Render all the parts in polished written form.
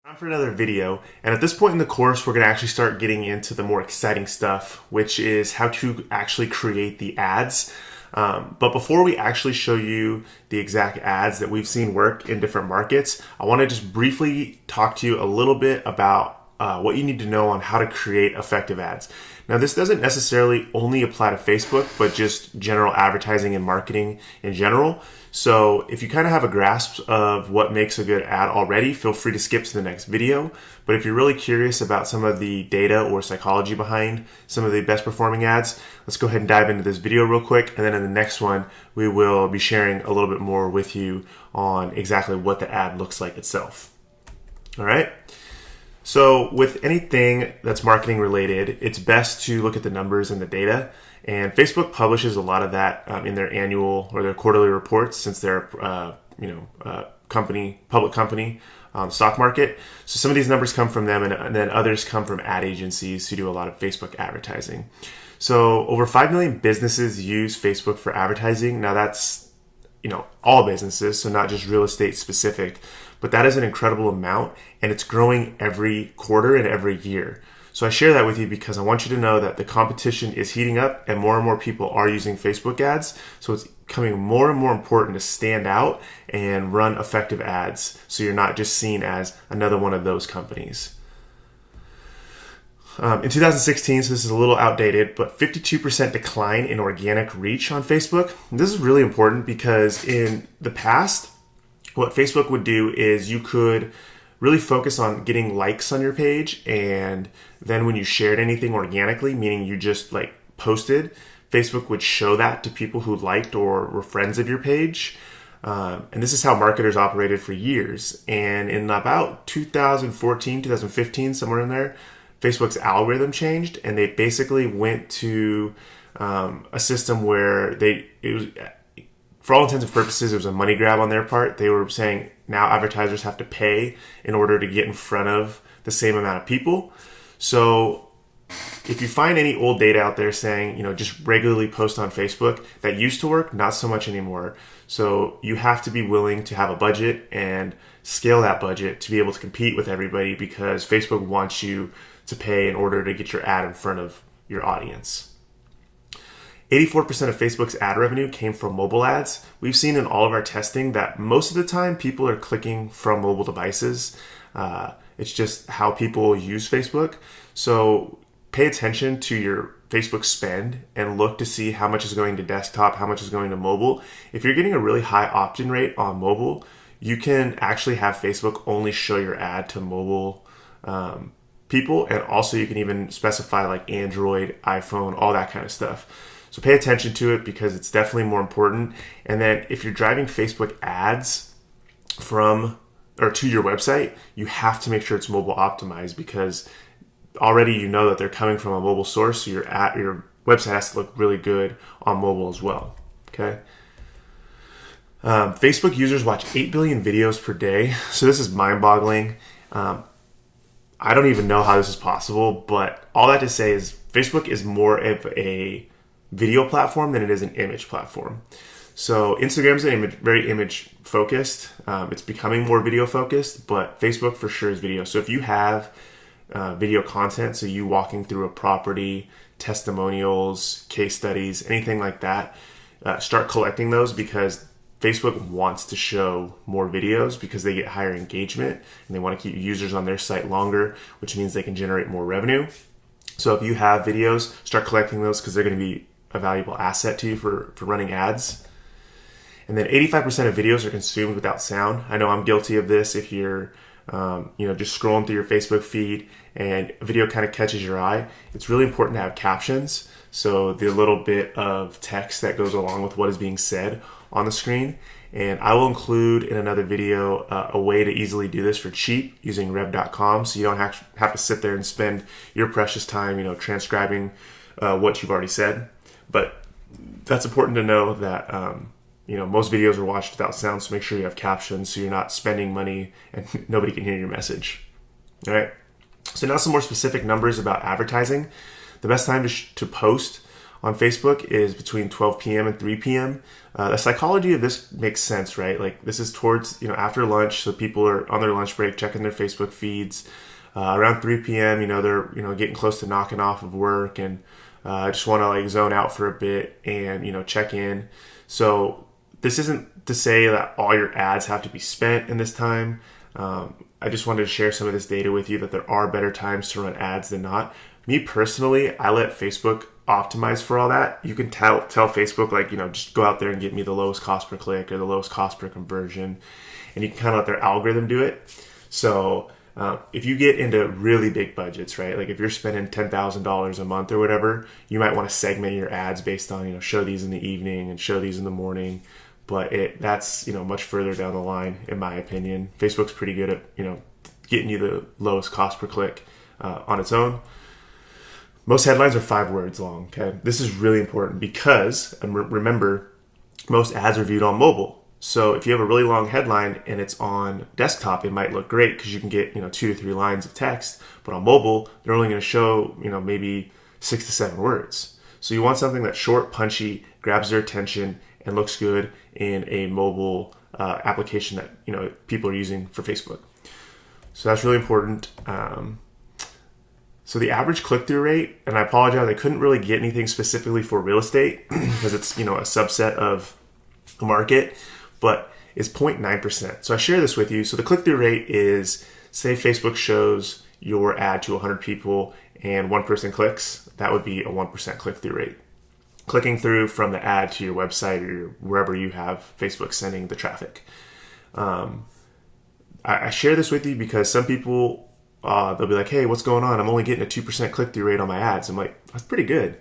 Time for another video, and at this point in the course we're going to actually start getting into the more exciting stuff, which is how to actually create the ads. But before we actually show you the exact ads that we've seen work in different markets, I want to just briefly talk to you a little bit about what you need to know on how to create effective ads. Now, this doesn't necessarily only apply to Facebook, but just general advertising and marketing in general. So if you kind of have a grasp of what makes a good ad already, feel free to skip to the next video. But if you're really curious about some of the data or psychology behind some of the best performing ads, let's go ahead and dive into this video real quick. And then in the next one, we will be sharing a little bit more with you on exactly what the ad looks like itself. All right. So with anything that's marketing related, it's best to look at the numbers and the data. And Facebook publishes a lot of that in their annual or their quarterly reports, since they're public company, stock market. So some of these numbers come from them, and then others come from ad agencies who do a lot of Facebook advertising. So over 5 million businesses use Facebook for advertising. Now that's all businesses, so not just real estate specific, but that is an incredible amount, and it's growing every quarter and every year. So I share that with you because I want you to know that the competition is heating up and more people are using Facebook ads. So it's becoming more and more important to stand out and run effective ads, so you're not just seen as another one of those companies. In 2016, so this is a little outdated, but 52% decline in organic reach on Facebook. And this is really important because in the past, what Facebook would do is you could really focus on getting likes on your page, and then when you shared anything organically, meaning you just posted, Facebook would show that to people who liked or were friends of your page. And this is how marketers operated for years. And in about 2014, 2015, somewhere in there, Facebook's algorithm changed, and they basically went to a system where for all intents and purposes, it was a money grab on their part. They were saying now advertisers have to pay in order to get in front of the same amount of people. So if you find any old data out there saying, just regularly post on Facebook, that used to work, not so much anymore. So you have to be willing to have a budget and scale that budget to be able to compete with everybody, because Facebook wants you to pay in order to get your ad in front of your audience. 84% of Facebook's ad revenue came from mobile ads. We've seen in all of our testing that most of the time people are clicking from mobile devices. It's just how people use Facebook. So pay attention to your Facebook spend and look to see how much is going to desktop, how much is going to mobile. If you're getting a really high opt-in rate on mobile, you can actually have Facebook only show your ad to mobile people. And also you can even specify like Android, iPhone, all that kind of stuff. So pay attention to it because it's definitely more important. And then if you're driving Facebook ads to your website, you have to make sure it's mobile optimized, because already you know that they're coming from a mobile source. So your website has to look really good on mobile as well. Okay. Facebook users watch 8 billion videos per day. So this is mind-boggling. I don't even know how this is possible, but all that to say is Facebook is more of a video platform than it is an image platform. So Instagram is very image focused. It's becoming more video focused, but Facebook for sure is video. So if you have video content, so you walking through a property, testimonials, case studies, anything like that, start collecting those, because Facebook wants to show more videos because they get higher engagement and they want to keep users on their site longer, which means they can generate more revenue. So if you have videos, start collecting those, because they're going to be a valuable asset to you for running ads. And then 85% of videos are consumed without sound. I know I'm guilty of this. If you're just scrolling through your Facebook feed and a video kind of catches your eye, it's really important to have captions. So the little bit of text that goes along with what is being said on the screen. And I will include in another video a way to easily do this for cheap using rev.com, so you don't have to sit there and spend your precious time, transcribing what you've already said. But that's important to know that most videos are watched without sound, so make sure you have captions so you're not spending money and nobody can hear your message. All right. So now some more specific numbers about advertising. The best time to post on Facebook is between 12 p.m. and 3 p.m. The psychology of this makes sense, right? Like this is towards, after lunch. So people are on their lunch break, checking their Facebook feeds. Around 3 p.m., they're, getting close to knocking off of work and just want to like zone out for a bit and, check in. So this isn't to say that all your ads have to be spent in this time. I just wanted to share some of this data with you that there are better times to run ads than not. Me personally, I let Facebook optimize for all that. You can tell Facebook, like, just go out there and get me the lowest cost per click or the lowest cost per conversion. And you can kind of let their algorithm do it. So if you get into really big budgets, right? Like if you're spending $10,000 a month or whatever, you might want to segment your ads based on, show these in the evening and show these in the morning. But that's, much further down the line, in my opinion. Facebook's pretty good at, getting you the lowest cost per click on its own. Most headlines are 5 words long, okay? This is really important because, and remember, most ads are viewed on mobile. So if you have a really long headline and it's on desktop, it might look great because you can get, 2 to 3 lines of text. But on mobile, they're only going to show, maybe 6 to 7 words. So you want something that's short, punchy, grabs their attention, and looks good in a mobile application that, people are using for Facebook. So that's really important. So the average click-through rate, and I apologize, I couldn't really get anything specifically for real estate because it's, a subset of the market, but it's 0.9%. So I share this with you. So the click-through rate is, say Facebook shows your ad to 100 people and one person clicks, that would be a 1% click-through rate. Clicking through from the ad to your website or wherever you have Facebook sending the traffic. I share this with you because some people, they'll be like, hey, what's going on? I'm only getting a 2% click-through rate on my ads. I'm like, that's pretty good.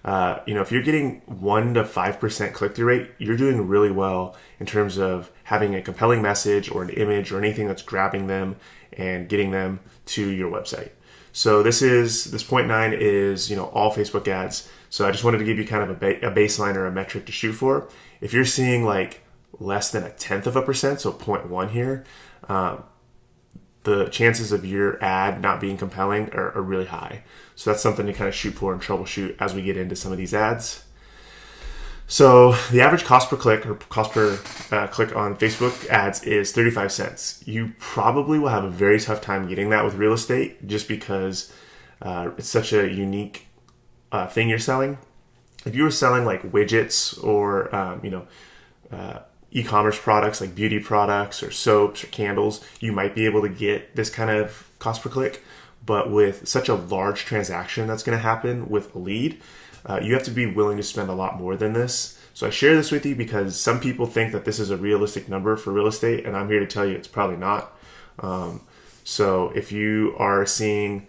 If you're getting 1 to 5% click-through rate, you're doing really well in terms of having a compelling message or an image or anything that's grabbing them and getting them to your website. So this 0.9 is, all Facebook ads. So I just wanted to give you kind of a baseline or a metric to shoot for. If you're seeing like less than 0.1%, so 0.1 here, the chances of your ad not being compelling are really high. So that's something to kind of shoot for and troubleshoot as we get into some of these ads. So the average cost per click or cost per click on Facebook ads is 35 cents. You probably will have a very tough time getting that with real estate just because it's such a unique thing you're selling. If you were selling like widgets or, e-commerce products like beauty products or soaps or candles, you might be able to get this kind of cost per click. But with such a large transaction that's going to happen with a lead, you have to be willing to spend a lot more than this. So I share this with you because some people think that this is a realistic number for real estate, and I'm here to tell you it's probably not. So if you are seeing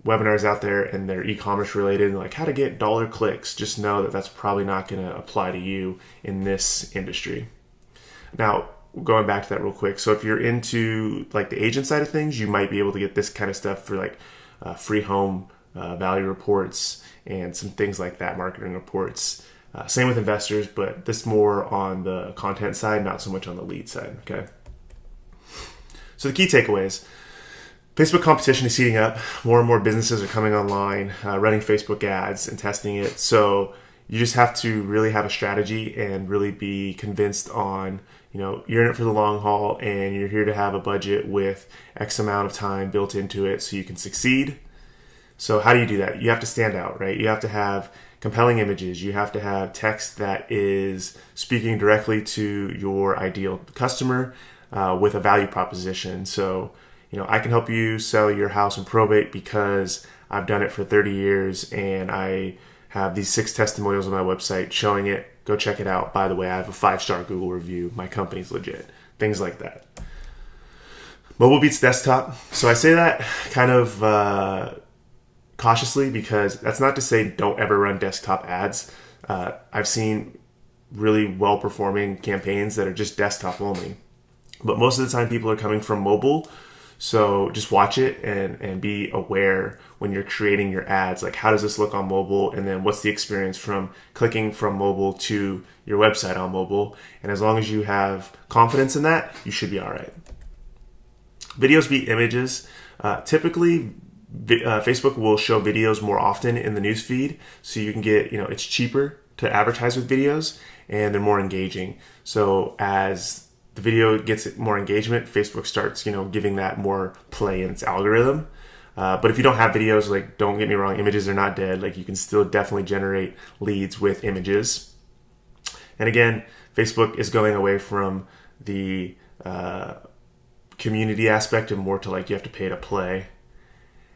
webinars out there and they're e-commerce related, like how to get dollar clicks, just know that that's probably not going to apply to you in this industry. Now, going back to that real quick. So if you're into like the agent side of things, you might be able to get this kind of stuff for like free home value reports and some things like that, marketing reports. Same with investors, but this more on the content side, not so much on the lead side. Okay. So the key takeaways. Facebook competition is heating up. More and more businesses are coming online, running Facebook ads and testing it. So you just have to really have a strategy and really be convinced on, you're in it for the long haul and you're here to have a budget with X amount of time built into it so you can succeed. So how do you do that? You have to stand out, right? You have to have compelling images. You have to have text that is speaking directly to your ideal customer with a value proposition. So, I can help you sell your house in probate because I've done it for 30 years and I have these 6 testimonials on my website showing it. Go check it out. By the way, I have a 5-star Google review. My company's legit. Things like that. Mobile beats desktop. So I say that kind of cautiously because that's not to say don't ever run desktop ads. I've seen really well-performing campaigns that are just desktop only. But most of the time people are coming from mobile. So just watch it and be aware when you're creating your ads, like how does this look on mobile? And then what's the experience from clicking from mobile to your website on mobile? And as long as you have confidence in that, you should be all right. Videos beat images. Typically, Facebook will show videos more often in the news feed, so you can get, it's cheaper to advertise with videos and they're more engaging. So as the video gets more engagement, Facebook starts, giving that more play in its algorithm. But if you don't have videos, like, don't get me wrong, images are not dead. Like, you can still definitely generate leads with images. And again, Facebook is going away from the community aspect and more to like you have to pay to play.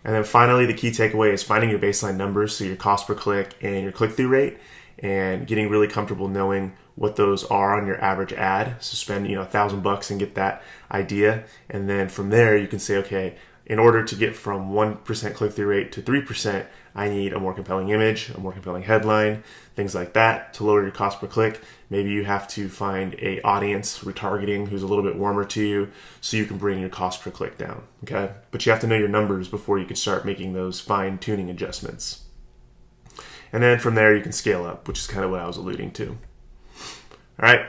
And then finally, the key takeaway is finding your baseline numbers, so your cost per click and your click-through rate, and getting really comfortable knowing what those are on your average ad. So spend, $1,000 and get that idea. And then from there, you can say, okay, in order to get from 1% click-through rate to 3%, I need a more compelling image, a more compelling headline, things like that to lower your cost per click. Maybe you have to find a audience retargeting who's a little bit warmer to you so you can bring your cost per click down, okay? But you have to know your numbers before you can start making those fine-tuning adjustments. And then from there, you can scale up, which is kind of what I was alluding to. All right.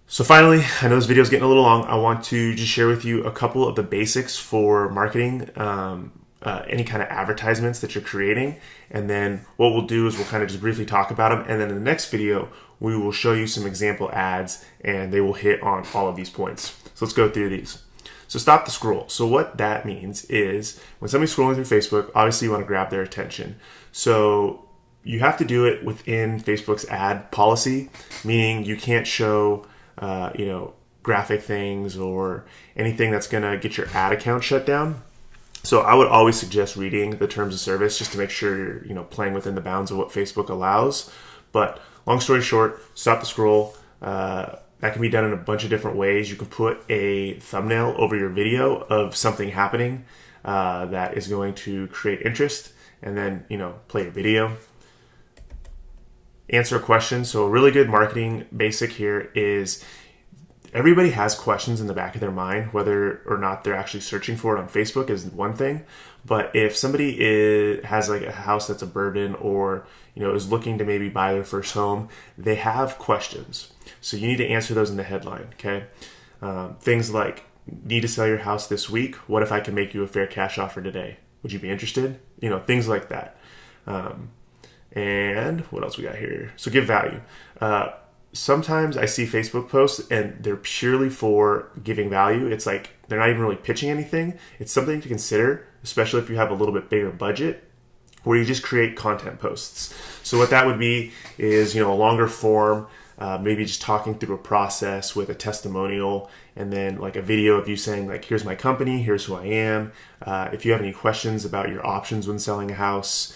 So finally, I know this video is getting a little long. I want to just share with you a couple of the basics for marketing, any kind of advertisements that you're creating. And then what we'll do is we'll kind of just briefly talk about them. And then in the next video, we will show you some example ads and they will hit on all of these points. So let's go through these. So stop the scroll. So what that means is when somebody's scrolling through Facebook, obviously you want to grab their attention. So you have to do it within Facebook's ad policy, meaning you can't show graphic things or anything that's going to get your ad account shut down. So I would always suggest reading the terms of service just to make sure you're, playing within the bounds of what Facebook allows. But long story short, stop the scroll. That can be done in a bunch of different ways. You can put a thumbnail over your video of something happening that is going to create interest, and then, play your video. Answer a question. So a really good marketing basic here is everybody has questions in the back of their mind. Whether or not they're actually searching for it on Facebook is one thing. But if somebody has like a house that's a burden or, is looking to maybe buy their first home, they have questions. So you need to answer those in the headline, okay? Things like, need to sell your house this week. What if I can make you a fair cash offer today? Would you be interested? Things like that. And what else we got here? So give value. Sometimes I see Facebook posts and they're purely for giving value. It's like they're not even really pitching anything. It's something to consider, especially if you have a little bit bigger budget, where you just create content posts. So what that would be is, a longer form, maybe just talking through a process with a testimonial, and then like a video of you saying like, here's my company, here's who I am. If you have any questions about your options when selling a house,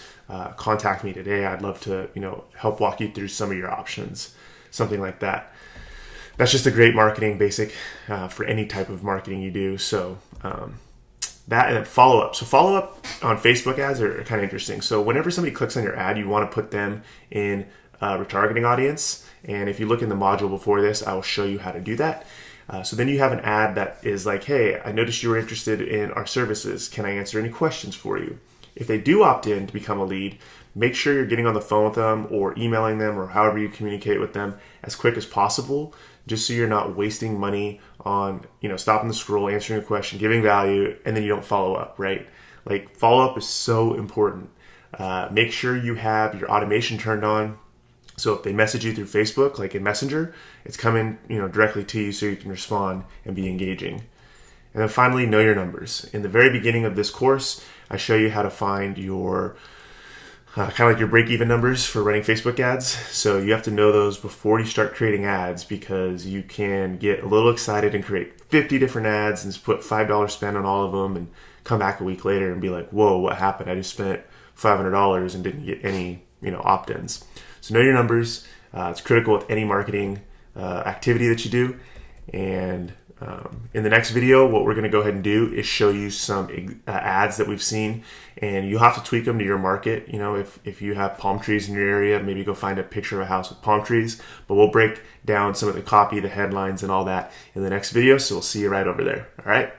contact me today. I'd love to, help walk you through some of your options, something like that. That's just a great marketing basic for any type of marketing you do. So that, and then follow up. So follow up on Facebook ads are kind of interesting. So whenever somebody clicks on your ad, you want to put them in a retargeting audience. And if you look in the module before this, I will show you how to do that. So then you have an ad that is like, hey, I noticed you were interested in our services. Can I answer any questions for you? If they do opt in to become a lead, make sure you're getting on the phone with them or emailing them or however you communicate with them as quick as possible, just so you're not wasting money on, stopping the scroll, answering a question, giving value, and then you don't follow up, right? Like, follow up is so important. Make sure you have your automation turned on. So if they message you through Facebook, like in Messenger, it's coming, directly to you so you can respond and be engaging. And then finally, know your numbers. In the very beginning of this course, I show you how to find your kind of like your break-even numbers for running Facebook ads. So you have to know those before you start creating ads, because you can get a little excited and create 50 different ads and put $5 spend on all of them and come back a week later and be like, whoa, what happened? I just spent $500 and didn't get any, opt-ins. So know your numbers. It's critical with any marketing activity that you do. And in the next video, what we're going to go ahead and do is show you some ads that we've seen, and you'll have to tweak them to your market. If you have palm trees in your area, maybe go find a picture of a house with palm trees. But we'll break down some of the copy, the headlines, and all that in the next video. So we'll see you right over there. All right.